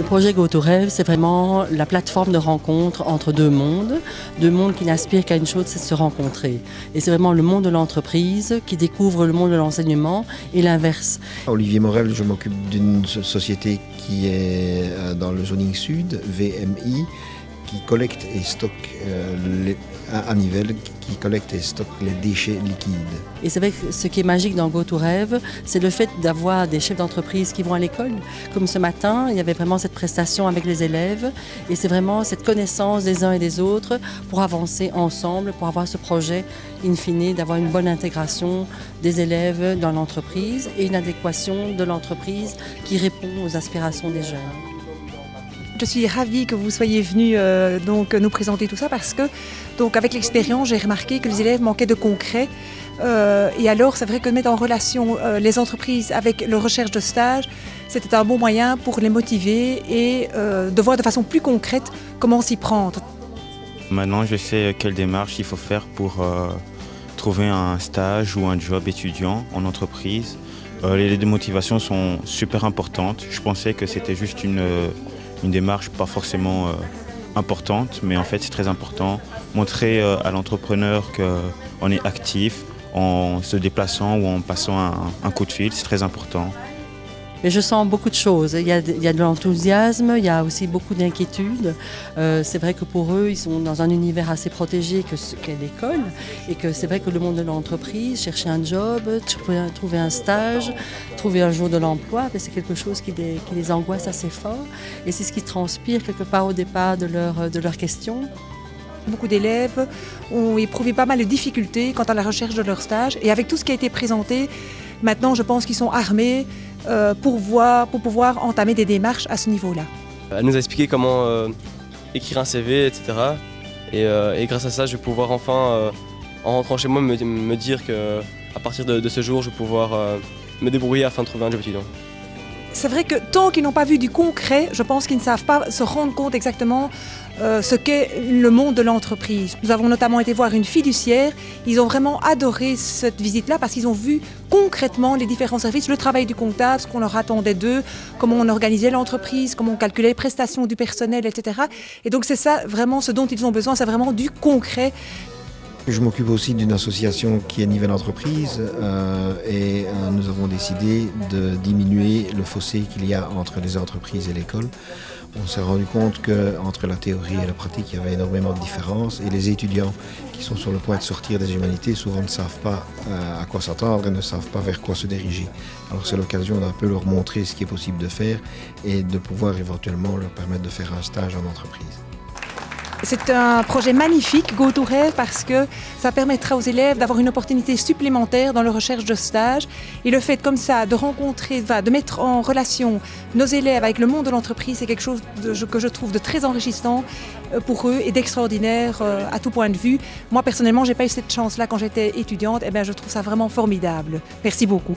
projet Go to Rêve, c'est vraiment la plateforme de rencontre entre deux mondes qui n'aspirent qu'à une chose, c'est de se rencontrer. Et c'est vraiment le monde de l'entreprise qui découvre le monde de l'enseignement et l'inverse. Olivier Morel, je m'occupe d'une société qui est dans le zoning sud, VMI, qui collecte et stocke à Nivelles, qui collecte et stocke les déchets liquides. Et c'est vrai que ce qui est magique dans Go to Rêve, c'est le fait d'avoir des chefs d'entreprise qui vont à l'école. Comme ce matin, il y avait vraiment cette prestation avec les élèves et c'est vraiment cette connaissance des uns et des autres pour avancer ensemble, pour avoir ce projet in fine, d'avoir une bonne intégration des élèves dans l'entreprise et une adéquation de l'entreprise qui répond aux aspirations des jeunes. Je suis ravie que vous soyez venus nous présenter tout ça parce que avec l'expérience, j'ai remarqué que les élèves manquaient de concret. Et alors, c'est vrai que mettre en relation les entreprises avec leur recherche de stage, c'était un bon moyen pour les motiver et de voir de façon plus concrète comment s'y prendre. Maintenant, je sais quelle démarche il faut faire pour trouver un stage ou un job étudiant en entreprise. Les motivations sont super importantes. Je pensais que c'était juste une démarche pas forcément importante, mais en fait c'est très important. Montrer à l'entrepreneur qu'on est actif en se déplaçant ou en passant un coup de fil, c'est très important. Mais je sens beaucoup de choses. Il y a de l'enthousiasme, il y a aussi beaucoup d'inquiétudes. C'est vrai que pour eux, ils sont dans un univers assez protégé qu'est l'école. Et que c'est vrai que le monde de l'entreprise, chercher un job, trouver un stage, trouver un jour de l'emploi, c'est quelque chose qui les angoisse assez fort. Et c'est ce qui transpire quelque part au départ de leurs questions. Beaucoup d'élèves ont éprouvé pas mal de difficultés quant à la recherche de leur stage. Et avec tout ce qui a été présenté, maintenant je pense qu'ils sont armés pour pouvoir entamer des démarches à ce niveau-là. Elle nous a expliqué comment écrire un CV, etc. Et grâce à ça, je vais pouvoir enfin, en rentrant chez moi, me dire qu'à partir de ce jour, je vais pouvoir me débrouiller afin de trouver un job étudiant. C'est vrai que tant qu'ils n'ont pas vu du concret, je pense qu'ils ne savent pas se rendre compte exactement ce qu'est le monde de l'entreprise. Nous avons notamment été voir une fiduciaire. Ils ont vraiment adoré cette visite-là parce qu'ils ont vu concrètement les différents services, le travail du comptable, ce qu'on leur attendait d'eux, comment on organisait l'entreprise, comment on calculait les prestations du personnel, etc. Et donc c'est ça vraiment ce dont ils ont besoin, c'est vraiment du concret. Je m'occupe aussi d'une association qui est Nivelles Entreprise et nous avons décidé de diminuer le fossé qu'il y a entre les entreprises et l'école. On s'est rendu compte qu'entre la théorie et la pratique, il y avait énormément de différences et les étudiants qui sont sur le point de sortir des humanités souvent ne savent pas à quoi s'attendre et ne savent pas vers quoi se diriger. Alors c'est l'occasion d'un peu leur montrer ce qui est possible de faire et de pouvoir éventuellement leur permettre de faire un stage en entreprise. C'est un projet magnifique, Go to Rêve, parce que ça permettra aux élèves d'avoir une opportunité supplémentaire dans leur recherche de stage. Et le fait comme ça de rencontrer, de mettre en relation nos élèves avec le monde de l'entreprise, c'est quelque chose que je trouve de très enrichissant pour eux et d'extraordinaire à tout point de vue. Moi personnellement, j'ai pas eu cette chance-là quand j'étais étudiante. Eh bien, je trouve ça vraiment formidable. Merci beaucoup.